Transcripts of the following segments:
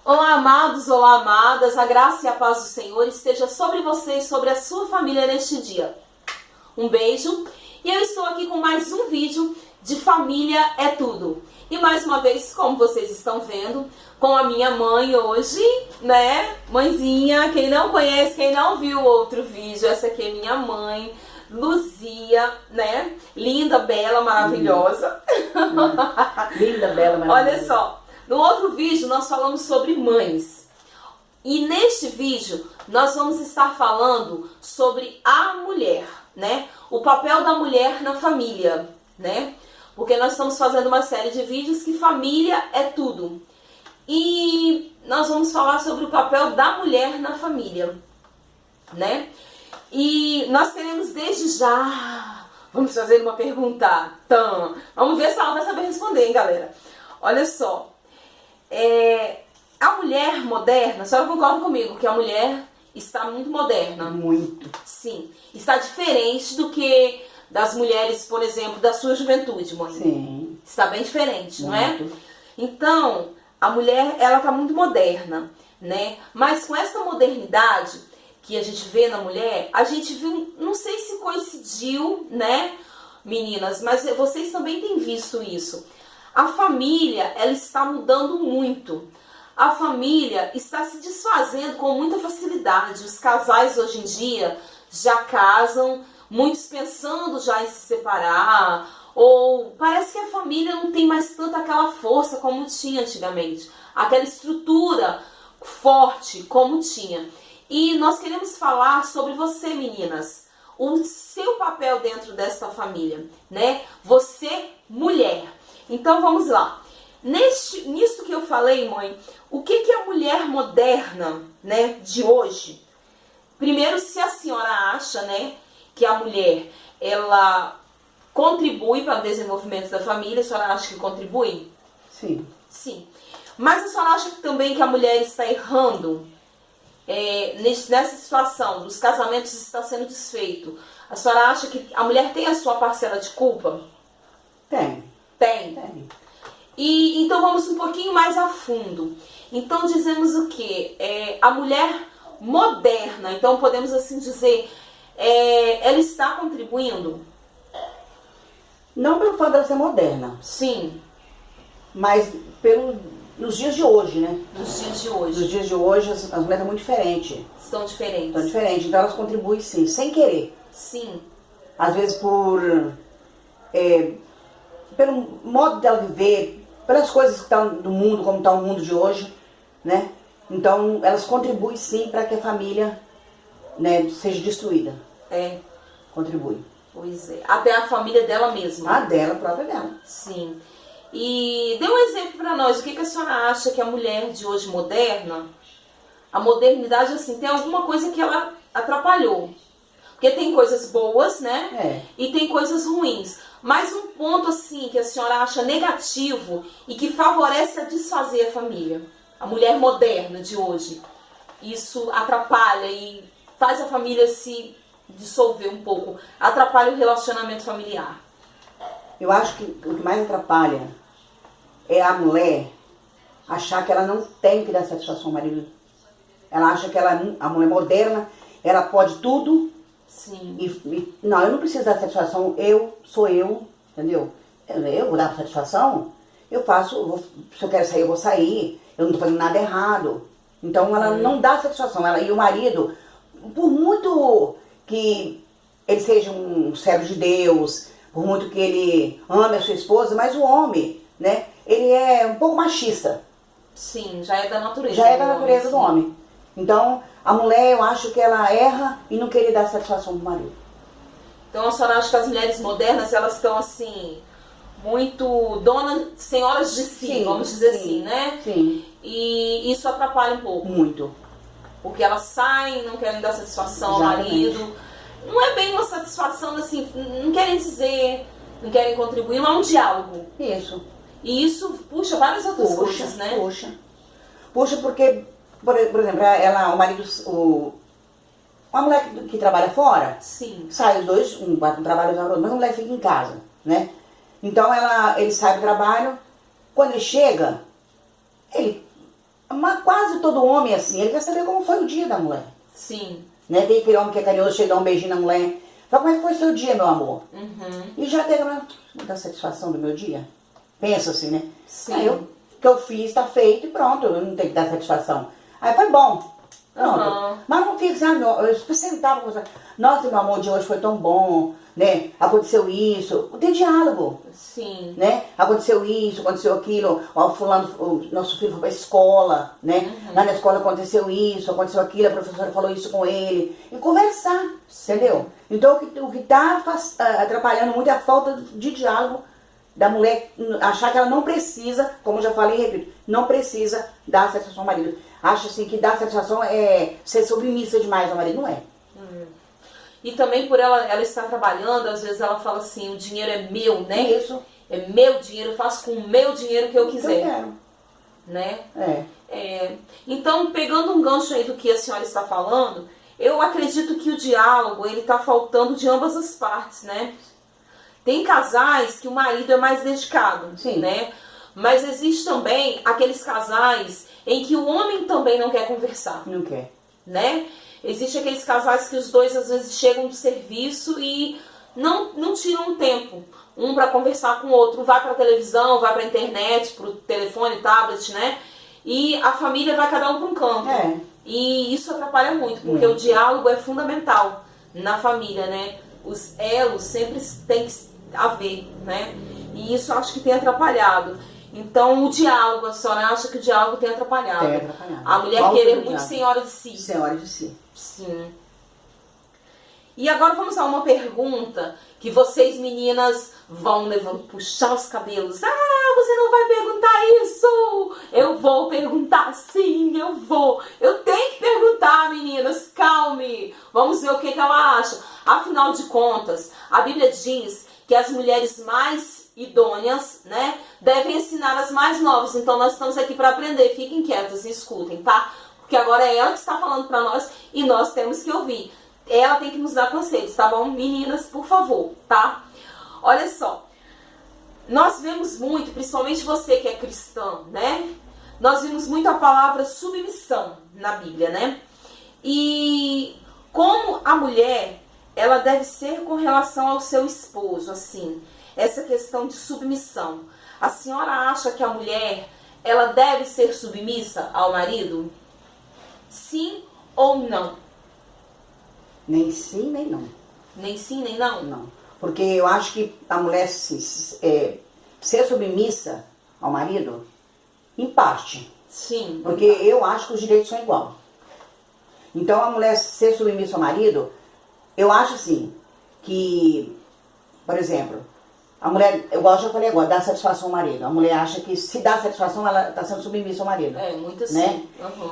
Olá, amados, olá, amadas, a graça e a paz do Senhor esteja sobre você e sobre a sua família neste dia. Um beijo e eu estou aqui com mais um vídeo de Família é Tudo. E mais uma vez, como vocês estão vendo, com a minha mãe hoje, né? Mãezinha, quem não conhece, quem não viu o outro vídeo, essa aqui é minha mãe, Luzia, né? Linda, bela, maravilhosa. Linda, bela, maravilhosa. Olha só. No outro vídeo nós falamos sobre mães e neste vídeo nós vamos estar falando sobre a mulher, né? O papel da mulher na família, né? Porque nós estamos fazendo uma série de vídeos que família é tudo. E nós vamos falar sobre o papel da mulher na família, né? E nós queremos desde já, vamos fazer uma pergunta, vamos ver se ela vai saber responder, hein, galera? Olha só. A mulher moderna, a senhora concorda comigo que a mulher está muito moderna? Muito. Sim. Está diferente do que das mulheres, por exemplo, da sua juventude, mãe. Sim. Está bem diferente, não Muito. é? Então, a mulher, ela está muito moderna, né? Mas com essa modernidade que a gente vê na mulher, a gente viu, não sei se coincidiu, né, meninas, mas vocês também têm visto isso. A família, ela está mudando muito. A família está se desfazendo com muita facilidade. Os casais hoje em dia já casam, muitos pensando já em se separar, ou parece que a família não tem mais tanta aquela força como tinha antigamente, aquela estrutura forte como tinha. E nós queremos falar sobre você, meninas, o seu papel dentro dessa família, né? Você, mulher. Então vamos lá. Nisso que eu falei, mãe, o que é a mulher moderna, né, de hoje? Primeiro, se a senhora acha, né, que a mulher, ela contribui para o desenvolvimento da família, a senhora acha que contribui? Sim. Sim. Mas a senhora acha também que a mulher está errando nessa situação dos casamentos está sendo desfeito? A senhora acha que a mulher tem a sua parcela de culpa? Tem. Tem. E então vamos um pouquinho mais a fundo. Então dizemos o que? A mulher moderna, então podemos assim dizer, ela está contribuindo? Não pelo fato dela ser moderna, Sim. mas nos dias de hoje, né? Nos dias de hoje. Nos dias de hoje as mulheres estão muito diferentes. Estão diferentes. Estão diferentes, então elas contribuem sim, sem querer. Sim. Às vezes pelo modo dela viver, pelas coisas que estão do mundo, como está o mundo de hoje, né? Então, elas contribuem sim para que a família, né, seja destruída. Contribui. Pois é. Até a família dela mesma. A dela, a própria dela. Sim. E dê um exemplo para nós. O que a senhora acha que a mulher de hoje moderna, a modernidade, assim, tem alguma coisa que ela atrapalhou? Porque tem coisas boas, né? E tem coisas ruins. Mas um ponto, assim, que a senhora acha negativo e que favorece a desfazer a família. A mulher moderna de hoje. Isso atrapalha e faz a família se dissolver um pouco. Atrapalha o relacionamento familiar. Eu acho que o que mais atrapalha é a mulher achar que ela não tem que dar satisfação ao marido. Ela acha que a mulher moderna, ela pode tudo. Sim. Não, eu não preciso dar satisfação, sou eu, entendeu? Eu vou dar satisfação, eu faço, se eu quero sair, eu vou sair, eu não tô fazendo nada errado. Então ela não dá satisfação, e o marido, por muito que ele seja um servo de Deus, por muito que ele ame a sua esposa, mas o homem, né, ele é um pouco machista. Sim, já é da natureza. Já é da natureza do homem. Então, a mulher, eu acho que ela erra e não querer dar satisfação pro marido. Então, a senhora acha que as mulheres modernas, elas estão, assim, muito senhoras de si, Sim, vamos dizer sim, assim, né? Sim. E isso atrapalha um pouco. Muito. Porque elas saem, não querem dar satisfação ao Exatamente. marido. Não é bem uma satisfação, assim, não querem dizer, não querem contribuir, não é um diálogo. Isso. E isso puxa várias outras coisas, né? Puxa porque, por exemplo, o marido, uma mulher que trabalha fora, Sim. sai os dois, um trabalha, mas a mulher fica em casa, né? Então ele sai do trabalho, quando ele chega, ele Mas quase todo homem é assim, ele quer saber como foi o dia da mulher. Sim. Né? Tem aquele homem que é carinhoso, chega a dar um beijinho na mulher. Fala, como é que foi seu dia, meu amor? E já tem muita satisfação do meu dia. Pensa assim, né? Sim. Aí o que eu fiz, tá feito e pronto, eu não tenho que dar satisfação. Aí foi bom. Pronto. Mas não fica assim, eu sentava com você. Nossa, meu amor, de hoje foi tão bom, né? Aconteceu isso. Tem diálogo. Sim. Né? Aconteceu isso, aconteceu aquilo. Ó, fulano, o nosso filho foi pra escola, né? Lá na escola aconteceu isso, aconteceu aquilo, a professora falou isso com ele. E conversar, entendeu? Então o que tá atrapalhando muito é a falta de diálogo da mulher achar que ela não precisa, como eu já falei e repito, não precisa dar satisfação ao marido. Acha assim que dar satisfação é ser submissa demais ao marido, não é. E também por ela estar trabalhando, às vezes ela fala assim, o dinheiro é meu, né? Isso. É meu dinheiro, eu faço com o meu dinheiro o que eu quiser. Eu quero. Né? É. Então, pegando um gancho aí do que a senhora está falando, eu acredito que o diálogo, ele está faltando de ambas as partes, né? Tem casais que o marido é mais dedicado, Sim. né? Mas existe também aqueles casais em que o homem também não quer conversar. Não quer. Né? Existe aqueles casais que os dois às vezes chegam do serviço e não tiram um tempo. Um para conversar com o outro, vai para a televisão, vai para a internet, para o telefone, tablet, né? E a família vai cada um para um canto. E isso atrapalha muito, porque o diálogo é fundamental na família, né? Os elos sempre tem que haver, né? E isso eu acho que tem atrapalhado. Então o diálogo, a senhora acha que o diálogo tem atrapalhado? Tem atrapalhado. A mulher querer muito senhora de si. Senhora de si. Sim. E agora vamos a uma pergunta que vocês meninas vão puxar os cabelos. Ah, você não vai perguntar isso! Eu vou perguntar sim, eu vou. Eu tenho que perguntar, meninas, calme. Vamos ver o que ela acha. Afinal de contas, a Bíblia diz que as mulheres mais idôneas, né, devem ensinar as mais novas. Então nós estamos aqui para aprender. Fiquem quietas e escutem, tá? Porque agora é ela que está falando para nós e nós temos que ouvir. Ela tem que nos dar conselhos, tá bom? Meninas, por favor, tá? Olha só. Nós vemos muito, principalmente você que é cristã, né? Nós vimos muito a palavra submissão na Bíblia, né? E como a mulher, ela deve ser com relação ao seu esposo, assim. Essa questão de submissão. A senhora acha que a mulher, ela deve ser submissa ao marido? Sim ou não? Nem sim, nem não. Nem sim, nem não? Não. Porque eu acho que a mulher ser submissa ao marido, em parte. Sim. Porque eu acho que os direitos são iguais. Então a mulher ser submissa ao marido, eu acho assim, que, por exemplo, a mulher, igual eu já falei agora, dá satisfação ao marido. A mulher acha que se dá satisfação, ela está sendo submissa ao marido. É, muito assim. Né?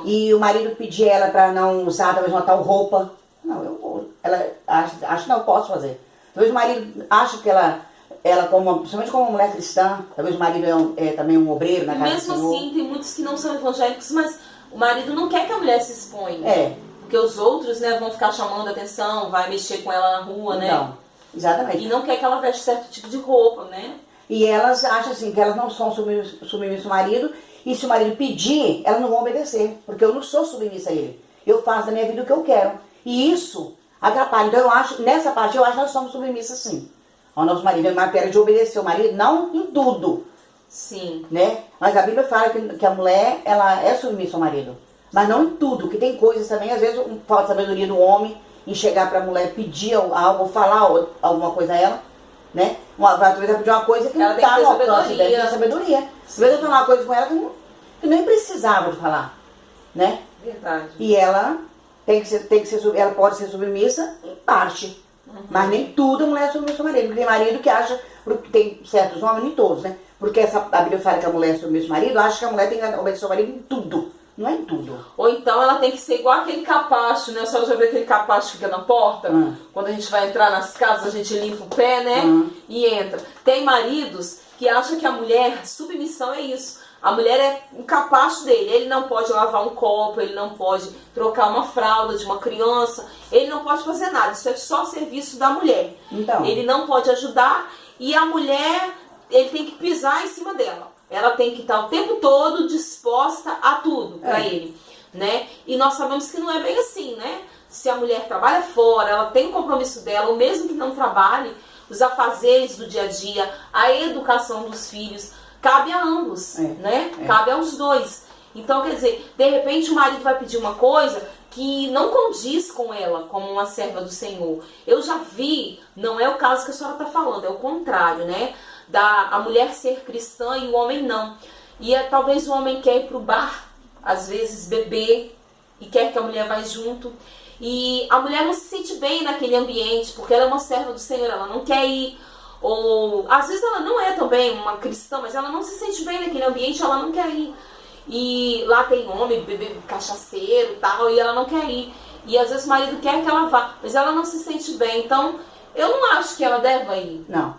E o marido pedir ela para não usar talvez uma tal roupa. Não, eu vou. Ela acha que não, eu posso fazer. Talvez o marido acha que ela principalmente como uma mulher cristã, talvez o marido é também um obreiro na casa do Senhor. Mesmo assim, tem muitos que não são evangélicos, mas o marido não quer que a mulher se exponha. Porque os outros, né, vão ficar chamando a atenção, vai mexer com ela na rua, né? Não, exatamente. E não quer que ela veste certo tipo de roupa, né? E elas acham assim, que elas não são submissas ao marido, e se o marido pedir, elas não vão obedecer, porque eu não sou submissa a ele. Eu faço da minha vida o que eu quero. E isso atrapalha. Então eu acho, nessa parte, eu acho que nós somos submissas sim. Ao nosso marido, em matéria de obedecer ao marido, não em tudo. Sim. Né? Mas a Bíblia fala que a mulher, ela é submissa ao marido. Mas não em tudo, que tem coisas também, às vezes, falta sabedoria do homem em chegar pra mulher pedir algo, falar alguma coisa a ela, né? Talvez ela pedir uma coisa que ela não está no alcance dela, tem sabedoria. Às vezes eu falar uma coisa com ela que nem precisava de falar, né? Verdade. E ela ela pode ser submissa em parte. Mas nem tudo a mulher é submissa ao marido. Porque tem marido que acha, porque tem certos homens, nem todos, né? Porque a Bíblia fala que a mulher é submissa ao marido, acha que a mulher tem que obedecer ao marido em tudo. Não é em tudo. Ou então ela tem que ser igual aquele capacho, né? A senhora já viu aquele capacho que fica na porta? Quando a gente vai entrar nas casas, a gente limpa o pé, né? E entra. Tem maridos que acham que a mulher, submissão é isso. A mulher é o capacho dele. Ele não pode lavar um copo, ele não pode trocar uma fralda de uma criança, ele não pode fazer nada. Isso é só serviço da mulher. Então. Ele não pode ajudar e a mulher, ele tem que pisar em cima dela. Ela tem que estar o tempo todo disposta a tudo. para ele, né? E nós sabemos que não é bem assim, né? Se a mulher trabalha fora, ela tem o compromisso dela, ou mesmo que não trabalhe, os afazeres do dia a dia, a educação dos filhos, cabe a ambos, né? Cabe aos dois. Então, quer dizer, de repente o marido vai pedir uma coisa que não condiz com ela, como uma serva do Senhor. Eu já vi, não é o caso que a senhora está falando, é o contrário, né? A mulher ser cristã e o homem não. E talvez o homem quer ir pro bar, às vezes beber, e quer que a mulher vá junto. E a mulher não se sente bem naquele ambiente, porque ela é uma serva do Senhor, ela não quer ir. Ou às vezes ela não é também uma cristã, mas ela não se sente bem naquele ambiente, ela não quer ir. E lá tem homem, bebê cachaceiro e tal, e ela não quer ir. E às vezes o marido quer que ela vá, mas ela não se sente bem. Então, eu não acho que ela deva ir. Não.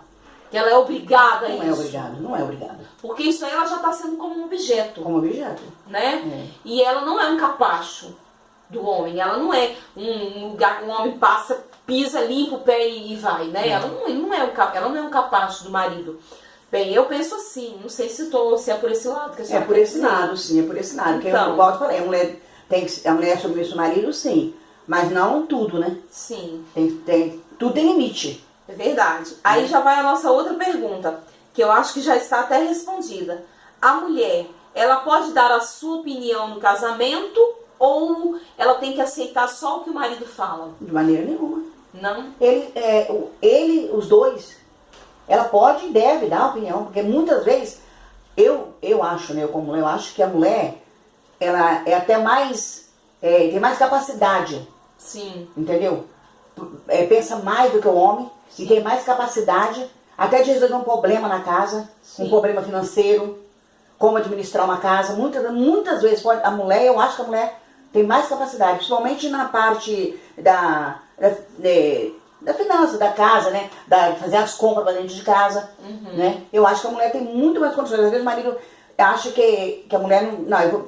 Que ela é obrigada a isso. Não é obrigada, não é obrigada. Porque isso aí ela já está sendo como um objeto. Como objeto. Né? E ela não é um capacho do homem. Ela não é um lugar que o homem passa, pisa, limpa o pé e vai, né? Ela não é um capacho do marido. Bem, eu penso assim, não sei se é por esse lado que a senhora É por esse lado, sim, é por esse lado. Porque, igual eu te falei, a mulher é submissa ao marido, sim. Mas não tudo, né? Sim. Tudo tem limite. É verdade. Aí já vai a nossa outra pergunta, que eu acho que já está até respondida. A mulher, ela pode dar a sua opinião no casamento ou ela tem que aceitar só o que o marido fala? De maneira nenhuma. Não? Os dois, ela pode e deve dar opinião, porque muitas vezes, eu acho, né, eu acho que a mulher, ela é até mais, tem mais capacidade. Sim. Entendeu? Pensa mais do que o homem. Sim. E tem mais capacidade até de resolver um problema na casa, um problema financeiro, como administrar uma casa. Muitas vezes a mulher, eu acho que a mulher tem mais capacidade, principalmente na parte da finança, da casa, né? De fazer as compras para dentro de casa. Né? Eu acho que a mulher tem muito mais condições. Às vezes o marido acha que a mulher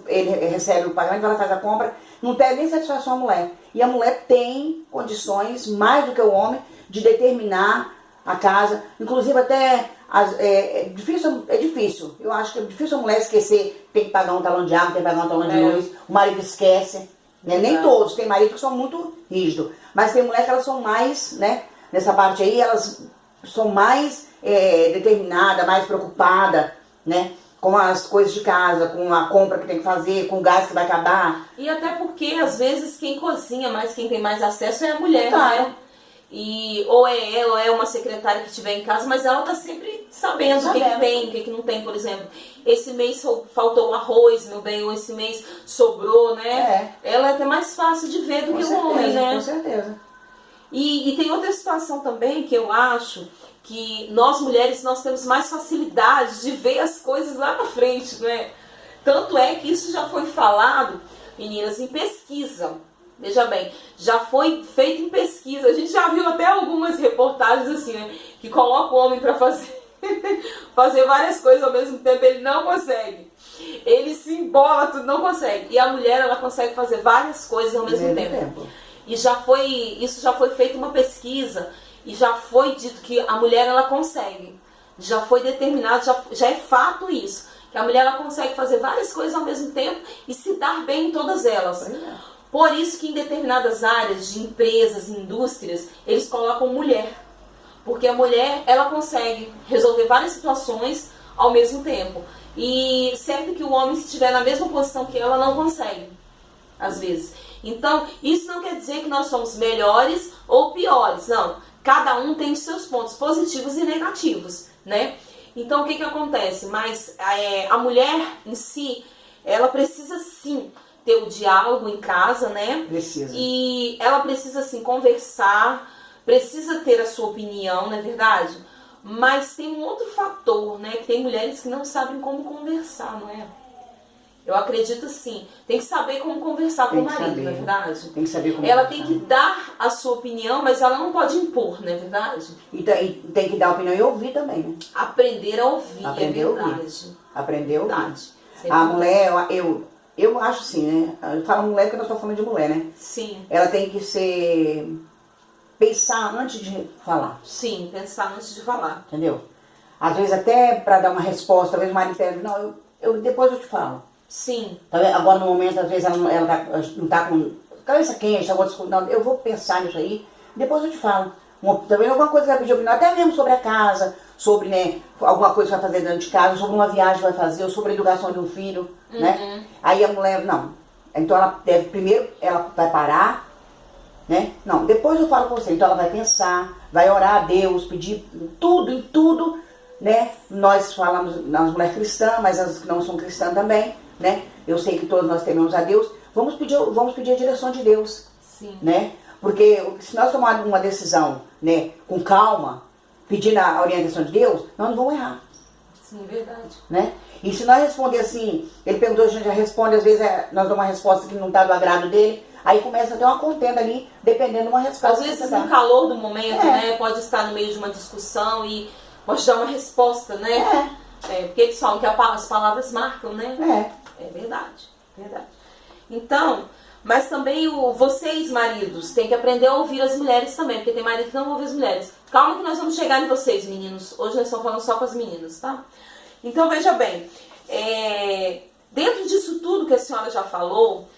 ele recebe o pagamento, ela faz a compra, não tem nem satisfação a mulher. E a mulher tem condições, mais do que o homem, de determinar a casa. Inclusive até é difícil. Eu acho que é difícil a mulher esquecer, tem que pagar um talão de água, tem que pagar um talão de luz, o marido esquece. Né? Nem todos, tem maridos que são muito rígidos. Mas tem mulheres que elas são mais, né? Nessa parte aí, elas são mais determinadas, mais preocupadas, né? Com as coisas de casa, com a compra que tem que fazer, com o gás que vai acabar. E até porque, às vezes, quem cozinha mais, quem tem mais acesso é a mulher, né? Ou é ela, ou é uma secretária que estiver em casa, mas ela tá sempre sabendo o que tem, o que não tem, por exemplo. Esse mês faltou arroz, meu bem, ou esse mês sobrou, né? Ela é até mais fácil de ver do que o homem, né? Com certeza. E tem outra situação também que eu acho que nós mulheres, nós temos mais facilidade de ver as coisas lá na frente, né? Tanto é que isso já foi falado, meninas, em pesquisa. Veja bem, já foi feito em pesquisa. A gente já viu até algumas reportagens assim, né? Que coloca o homem para fazer várias coisas ao mesmo tempo, ele não consegue. Ele se embola, tudo, não consegue. E a mulher, ela consegue fazer várias coisas ao mesmo tempo. E isso já foi feito uma pesquisa e já foi dito que a mulher, ela consegue. Já foi determinado, já é fato isso. Que a mulher, ela consegue fazer várias coisas ao mesmo tempo e se dar bem em todas elas. Por isso que em determinadas áreas de empresas, indústrias, eles colocam mulher. Porque a mulher, ela consegue resolver várias situações ao mesmo tempo. E certo que o homem, se estiver na mesma posição que ela, não consegue, às vezes. Então, isso não quer dizer que nós somos melhores ou piores, não. Cada um tem os seus pontos positivos e negativos, né? Então, o que acontece? Mas a mulher em si, ela precisa sim ter o diálogo em casa, né? Precisa. E ela precisa, assim, conversar, precisa ter a sua opinião, não é verdade? Mas tem um outro fator, né? Que tem mulheres que não sabem como conversar, não é? Eu acredito assim, tem que saber como conversar com o marido, não é verdade? Tem que saber como ela tem que dar a sua opinião, mas ela não pode impor, não é verdade? E tem que dar a opinião e ouvir também, né? Aprender a ouvir, aprender é verdade. Aprender a ouvir. Verdade. A mulher, eu acho assim, né? Eu falo mulher porque nós estamos falando de mulher, né? Sim. Ela tem que pensar antes de falar. Sim, pensar antes de falar. Entendeu? Às vezes até para dar uma resposta, às vezes o marido pede, não, depois eu te falo. Sim. Tá vendo? Agora no momento, às vezes, não tá com cabeça quente, tá não, eu vou pensar nisso aí, depois eu te falo. Também alguma coisa que vai pedir opinião, até mesmo sobre a casa, sobre, né, alguma coisa que vai fazer dentro de casa, sobre uma viagem que vai fazer, ou sobre a educação de um filho, né? Aí a mulher, não. Então ela deve, primeiro, ela vai parar, né? Não, depois eu falo com você. Então ela vai pensar, vai orar a Deus, pedir tudo, em tudo, né? Nós falamos nas mulheres cristãs, mas as que não são cristãs também, né? Eu sei que todos nós tememos a Deus. Vamos pedir a direção de Deus, sim, né? Porque se nós tomarmos uma decisão, né, com calma, pedindo a orientação de Deus, nós não vamos errar. Sim, verdade. Né? E se nós responder assim, ele perguntou, a gente já responde, às vezes nós damos uma resposta que não está do agrado dele, aí começa a ter uma contenda ali, dependendo de uma resposta. Às vezes no calor do momento, né, pode estar no meio de uma discussão e pode dar uma resposta, né? Porque eles falam que as palavras marcam, né? É verdade, verdade. Então, mas também vocês, maridos, têm que aprender a ouvir as mulheres também, porque tem marido que não ouve as mulheres. Calma que nós vamos chegar em vocês, meninos. Hoje nós estamos falando só com as meninas, tá? Então, veja bem, dentro disso tudo que a senhora já falou,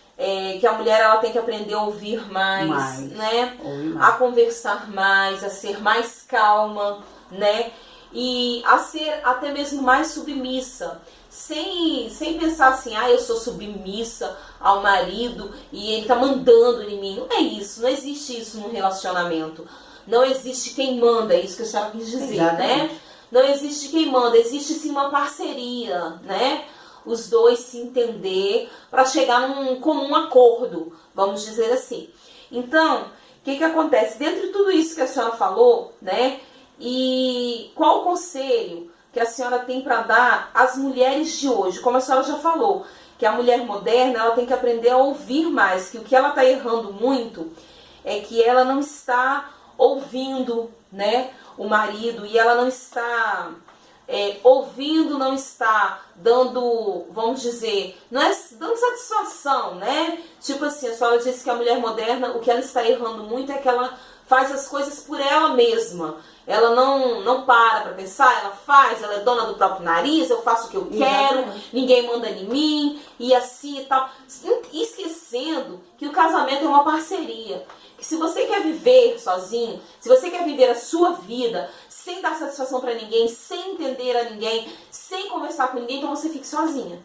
que a mulher ela tem que aprender a ouvir mais. Né? A conversar mais, a ser mais calma, né? E a ser até mesmo mais submissa. Sem pensar assim, eu sou submissa ao marido e ele tá mandando em mim. Não é isso, não existe isso no relacionamento. Não existe quem manda, é isso que a senhora quis dizer, né? Não existe quem manda, existe sim uma parceria, né? Os dois se entender para chegar num comum acordo, vamos dizer assim. Então, o que acontece? Dentro de tudo isso que a senhora falou, né? E qual o conselho que a senhora tem para dar às mulheres de hoje? Como a senhora já falou, que a mulher moderna ela tem que aprender a ouvir mais, que o que ela está errando muito é que ela não está ouvindo, né, o marido, e ela não está ouvindo, não está dando, vamos dizer, não é dando satisfação, né? Tipo assim, a senhora disse que a mulher moderna, o que ela está errando muito é que ela faz as coisas por ela mesma. Ela não para pensar, ela faz, ela é dona do próprio nariz, eu faço o que eu quero, ninguém manda em mim, e assim e tal. Esquecendo que o casamento é uma parceria. Que se você quer viver sozinho, se você quer viver a sua vida sem dar satisfação pra ninguém, sem entender a ninguém, sem conversar com ninguém, então você fique sozinha.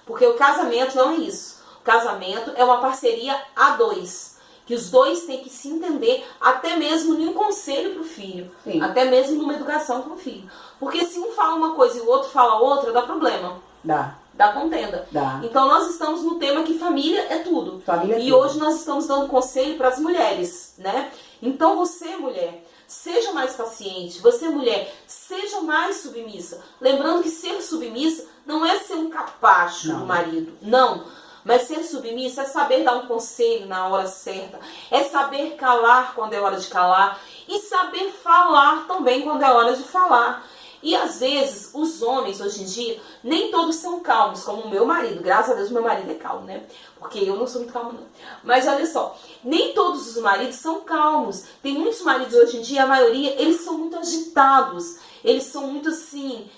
Porque o casamento não é isso. O casamento é uma parceria a dois. Que os dois têm que se entender, até mesmo em um conselho para o filho. Sim. Até mesmo numa educação para o filho. Porque se um fala uma coisa e o outro fala outra, dá problema. Dá contenda. Então nós estamos no tema que família é tudo. Família é tudo. Hoje nós estamos dando conselho para as mulheres, né? Então você, mulher, seja mais paciente. Você, mulher, seja mais submissa. Lembrando que ser submissa não é ser um capacho do marido. Não. Mas ser submissa é saber dar um conselho na hora certa, é saber calar quando é hora de calar e saber falar também quando é hora de falar. E às vezes os homens hoje em dia nem todos são calmos, como o meu marido. Graças a Deus meu marido é calmo, né? Porque eu não sou muito calma não. Mas olha só, nem todos os maridos são calmos. Tem muitos maridos hoje em dia, a maioria, eles são muito agitados. Eles são muito assim...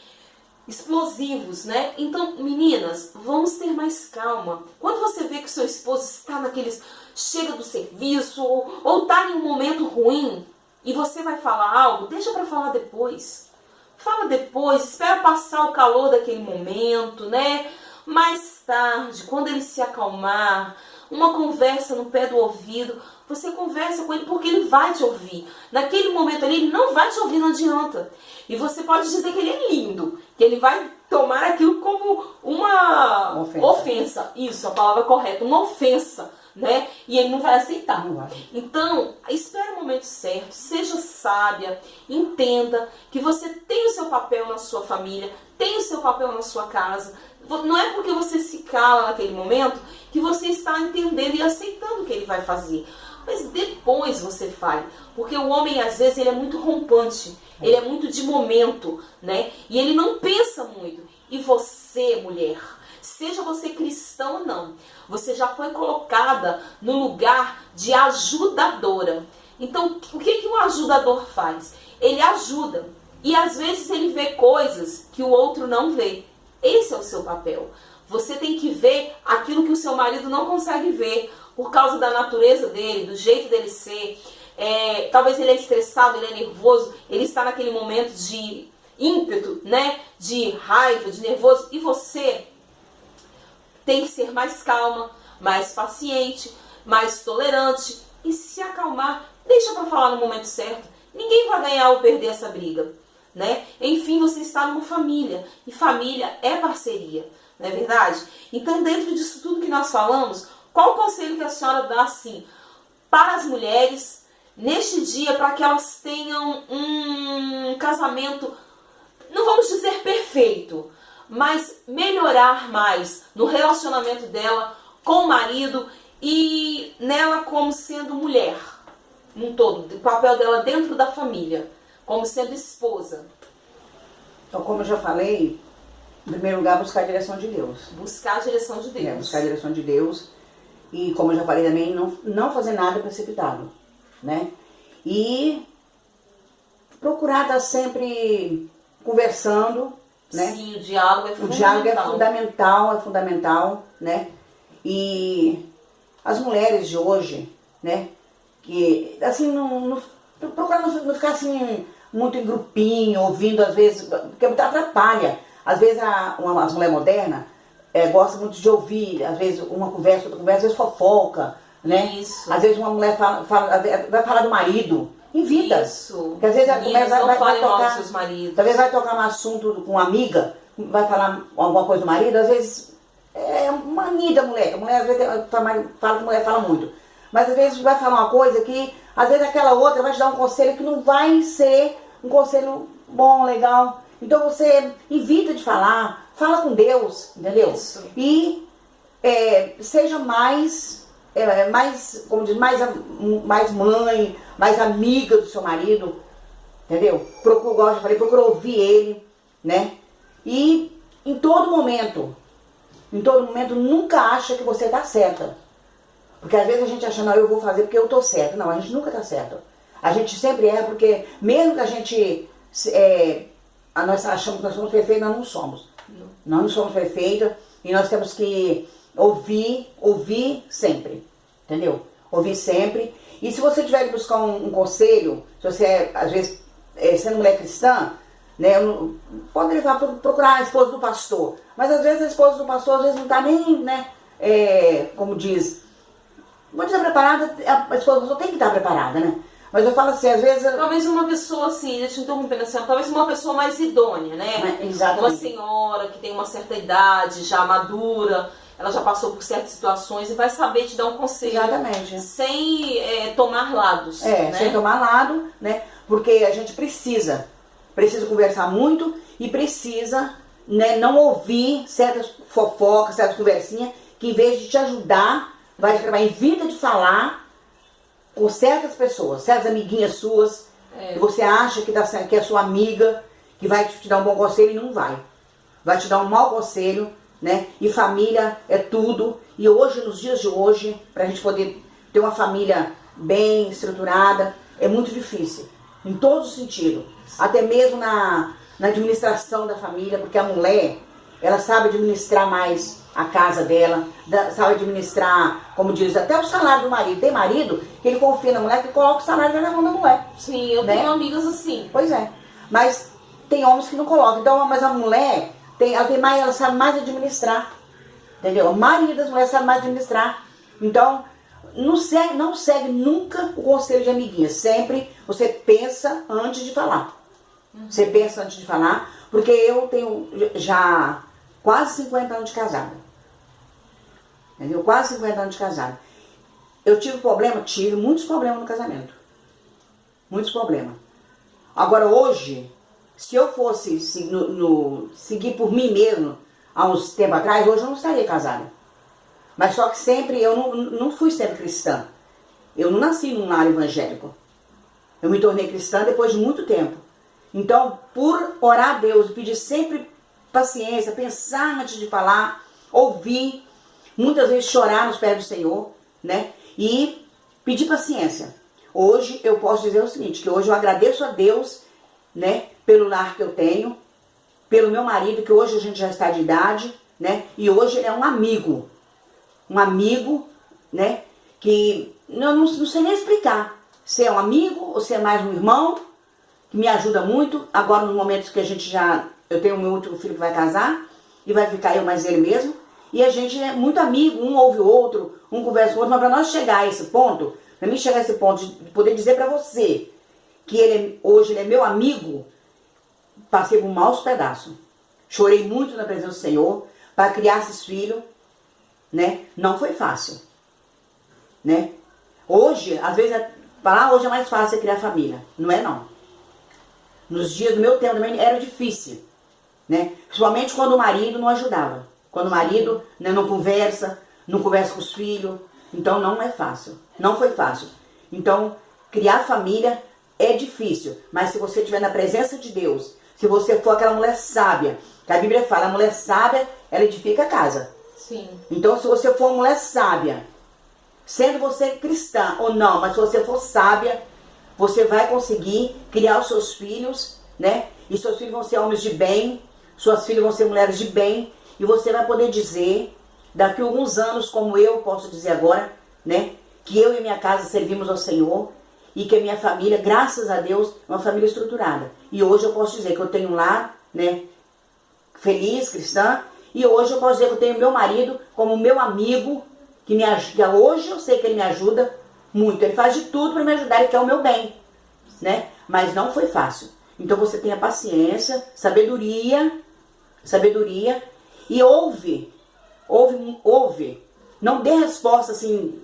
explosivos, né? Então, meninas, vamos ter mais calma. Quando você vê que o seu esposo está naqueles... chega do serviço ou está em um momento ruim e você vai falar algo, deixa para falar depois. Fala depois, espera passar o calor daquele momento, né? Mais tarde, quando ele se acalmar, uma conversa no pé do ouvido, você conversa com ele porque ele vai te ouvir. Naquele momento ali, ele não vai te ouvir, não adianta. E você pode dizer que ele é lindo, que ele vai tomar aquilo como uma ofensa. Isso, a palavra correta, uma ofensa, né? E ele não vai aceitar. Não vai. Então, espere o momento certo, seja sábia, entenda que você tem o seu papel na sua família, tem o seu papel na sua casa. Não é porque você se cala naquele momento que você está entendendo e aceitando o que ele vai fazer. Mas depois você fale. Porque o homem, às vezes, ele é muito rompante. Ele é muito de momento, né? E ele não pensa muito. E você, mulher, seja você cristã ou não, você já foi colocada no lugar de ajudadora. Então, o que o ajudador faz? Ele ajuda. E às vezes ele vê coisas que o outro não vê. Esse é o seu papel. Você tem que ver aquilo que o seu marido não consegue ver, por causa da natureza dele, do jeito dele ser. Talvez ele é estressado, ele é nervoso, ele está naquele momento de ímpeto, né? De raiva, de nervoso. E você tem que ser mais calma, mais paciente, mais tolerante e se acalmar. Deixa para falar no momento certo. Ninguém vai ganhar ou perder essa briga, né? Enfim, você está numa família e família é parceria, não é verdade? Então, dentro disso tudo que nós falamos, qual o conselho que a senhora dá assim para as mulheres neste dia para que elas tenham um casamento, não vamos dizer perfeito, mas melhorar mais no relacionamento dela com o marido e nela como sendo mulher, num todo, o papel dela dentro da família, como sendo esposa? Então, como eu já falei, em primeiro lugar, buscar a direção de Deus. Buscar a direção de Deus. Buscar a direção de Deus. E, como eu já falei também, não fazer nada precipitado, né? E procurar estar sempre conversando, né? Sim, o diálogo é fundamental. O diálogo é fundamental, né? E as mulheres de hoje, né? Que, assim, procurar não ficar assim, muito em grupinho, ouvindo, às vezes, porque atrapalha. Às vezes as mulheres modernas gostam muito de ouvir, às vezes uma conversa, outra conversa, às vezes fofoca, né? Isso. Às vezes uma mulher vai falar do marido, invita. Isso. Porque às vezes a mulher vai tocar, seus maridos. às vezes vai tocar um assunto com uma amiga, vai falar alguma coisa do marido, às vezes é mania da mulher. A mulher às vezes fala que a mulher fala muito. Mas às vezes vai falar uma coisa que, às vezes aquela outra vai te dar um conselho que não vai ser um conselho bom, legal. Então você evita de falar, fala com Deus, entendeu? Isso. E seja mais, como diz, mais mãe, mais amiga do seu marido, entendeu? Igual eu já falei, procura ouvir ele, né? E em todo momento, nunca acha que você está certa. Porque às vezes a gente acha, não, eu vou fazer porque eu tô certa. Não, a gente nunca tá certo. A gente sempre erra porque, mesmo que a gente nós achamos que nós somos perfeitos, nós não somos. Nós não somos perfeitos e nós temos que ouvir sempre. Entendeu? Ouvir sempre. E se você tiver que buscar um conselho, se você, às vezes, sendo mulher cristã, né, pode levar para procurar a esposa do pastor. Mas às vezes a esposa do pastor, às vezes, não tá nem, né, como diz, vou dizer preparada, a esposa do pastor tem que estar preparada, né? Mas eu falo assim, às vezes... Talvez uma pessoa assim, deixa eu interromper, assim, talvez uma pessoa mais idônea, né? Exatamente. Uma senhora que tem uma certa idade, já madura, ela já passou por certas situações e vai saber te dar um conselho. Exatamente. Sem tomar lados. Né? Sem tomar lado, né? Porque a gente precisa conversar muito e precisa, né, não ouvir certas fofocas, certas conversinhas, que em vez de te ajudar, vai evita de falar com certas pessoas, certas amiguinhas suas, que você acha que é sua amiga, que vai te dar um bom conselho e não vai. Vai te dar um mau conselho, né? E família é tudo. E hoje, nos dias de hoje, pra gente poder ter uma família bem estruturada, é muito difícil. Em todos os sentidos. Até mesmo na administração da família, porque a mulher, ela sabe administrar mais a casa dela, sabe administrar, como diz, até o salário do marido. Tem marido que ele confia na mulher, que coloca o salário na mão da mulher. Sim, eu tenho amigas assim. Pois é. Mas tem homens que não colocam. Então, mas a mulher, ela sabe mais administrar. Entendeu? A maioria das mulheres sabe mais administrar. Então, não segue nunca o conselho de amiguinha. Sempre você pensa antes de falar. Você pensa antes de falar, porque eu tenho já quase 50 anos de casada. Entendeu? Quase 50 anos de casada. Eu tive muitos problemas no casamento. Muitos problemas. Agora hoje, se eu fosse seguir por mim mesmo, há uns tempos atrás, hoje eu não estaria casada. Mas só que sempre, eu não fui sempre cristã. Eu não nasci num lar evangélico. Eu me tornei cristã depois de muito tempo. Então, por orar a Deus, pedir sempre paciência, pensar antes de falar, ouvir, muitas vezes chorar nos pés do Senhor, né? E pedir paciência. Hoje eu posso dizer o seguinte, que hoje eu agradeço a Deus, né? Pelo lar que eu tenho, pelo meu marido, que hoje a gente já está de idade, né? E hoje ele é um amigo, né? Que não sei nem explicar se é um amigo ou se é mais um irmão, que me ajuda muito. Agora nos momentos que eu tenho o meu último filho que vai casar, e vai ficar eu mais ele mesmo, e a gente é muito amigo, um ouve o outro, um conversa com o outro, mas para nós chegar a esse ponto, para mim chegar a esse ponto de poder dizer para você que hoje ele é meu amigo, passei por maus pedaços. Chorei muito na presença do Senhor para criar esses filhos, né? Não foi fácil, né? Hoje, às vezes, hoje é mais fácil criar família. Não é, não. Nos dias do meu tempo também era difícil, né? Principalmente quando o marido não ajudava. Quando o marido, né, não conversa com os filhos. Então não é fácil. Não foi fácil. Então, criar família é difícil. Mas se você estiver na presença de Deus, se você for aquela mulher sábia, que a Bíblia fala, a mulher sábia, ela edifica a casa. Sim. Então, se você for uma mulher sábia, sendo você cristã ou não, mas se você for sábia, você vai conseguir criar os seus filhos, né? E seus filhos vão ser homens de bem, suas filhas vão ser mulheres de bem, e você vai poder dizer, daqui a alguns anos, como eu posso dizer agora, né? Que eu e minha casa servimos ao Senhor, e que a minha família, graças a Deus, é uma família estruturada. E hoje eu posso dizer que eu tenho um lar, né? Feliz, cristã, e hoje eu posso dizer que eu tenho meu marido como meu amigo, que me ajuda. Hoje eu sei que ele me ajuda muito, ele faz de tudo para me ajudar, ele quer o meu bem, né? Mas não foi fácil. Então você tenha paciência, sabedoria, e ouve. Não dê resposta assim,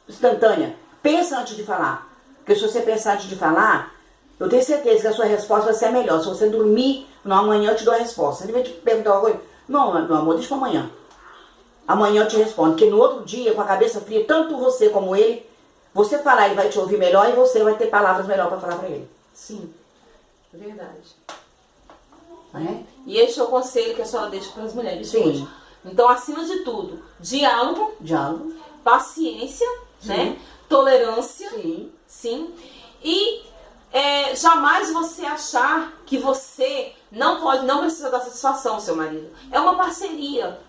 instantânea. Pensa antes de falar. Porque se você pensar antes de falar, eu tenho certeza que a sua resposta vai ser a melhor. Se você dormir, não, amanhã eu te dou a resposta. Ele vai te perguntar uma coisa, não, meu amor, deixa pra amanhã. Amanhã eu te respondo. Porque no outro dia, com a cabeça fria, tanto você como ele, você falar, ele vai te ouvir melhor e você vai ter palavras melhores para falar para ele. Sim, é verdade. É? E este é o conselho que a senhora deixa para as mulheres Sim. hoje. Então, acima de tudo, diálogo, paciência, né? Tolerância, sim. E jamais você achar que você não precisa dar satisfação ao seu marido. É uma parceria.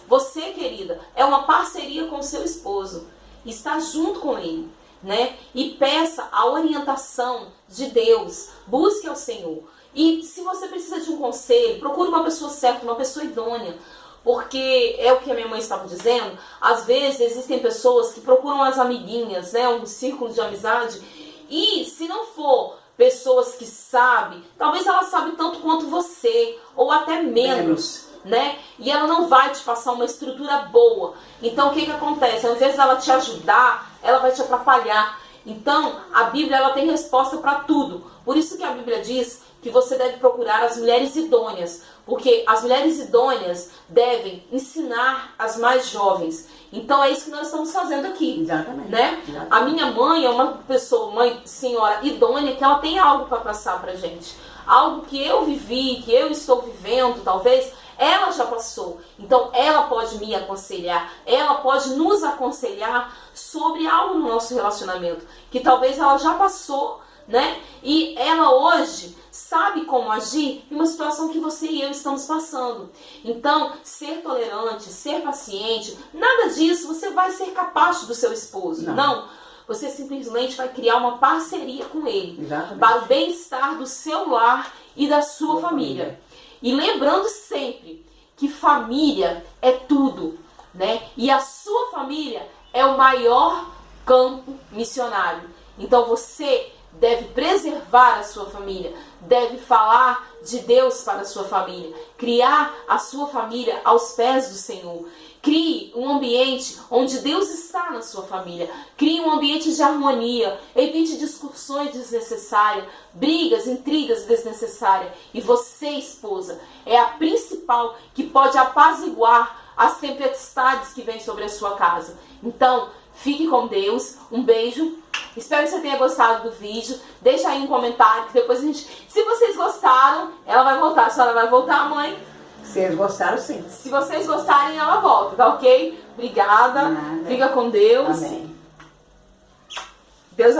Você, querida, é uma parceria com o seu esposo. Está junto com ele, né? E peça a orientação de Deus. Busque ao Senhor. E se você precisa de um conselho, procure uma pessoa certa, uma pessoa idônea. Porque é o que a minha mãe estava dizendo, às vezes existem pessoas que procuram as amiguinhas, né, um círculo de amizade, e se não for pessoas que sabem, talvez ela sabe tanto quanto você, ou até menos, né, e ela não vai te passar uma estrutura boa. Então o que acontece? Ao invés dela te ajudar, ela vai te atrapalhar. Então a Bíblia ela tem resposta para tudo. Por isso que a Bíblia diz que você deve procurar as mulheres idôneas, porque as mulheres idôneas devem ensinar as mais jovens. Então é isso que nós estamos fazendo aqui. Exatamente. Né? Exatamente. A minha mãe é uma pessoa, senhora idônea, que ela tem algo para passar pra gente. Algo que eu vivi, que eu estou vivendo, talvez, ela já passou. Então ela pode me aconselhar, ela pode nos aconselhar sobre algo no nosso relacionamento, que talvez ela já passou, né? E ela hoje sabe como agir em uma situação que você e eu estamos passando. Então, ser tolerante, ser paciente, nada disso você vai ser capaz do seu esposo. Não. Você simplesmente vai criar uma parceria com ele. Exatamente. Para o bem-estar do seu lar e da sua família. E lembrando sempre que família é tudo, né? E a sua família é o maior campo missionário. Então você deve preservar a sua família, deve falar de Deus para a sua família, criar a sua família aos pés do Senhor. Crie um ambiente onde Deus está na sua família. Crie um ambiente de harmonia. Evite discussões desnecessárias, brigas, intrigas desnecessárias. E você, esposa, é a principal que pode apaziguar as tempestades que vêm sobre a sua casa. Então, fique com Deus. Um beijo. Espero que você tenha gostado do vídeo. Deixa aí um comentário que depois a gente... Se vocês gostaram, ela vai voltar. A senhora vai voltar, mãe? Se eles gostaram, sim. Se vocês gostarem, ela volta, tá ok? Obrigada. Nada. Fica com Deus. Amém.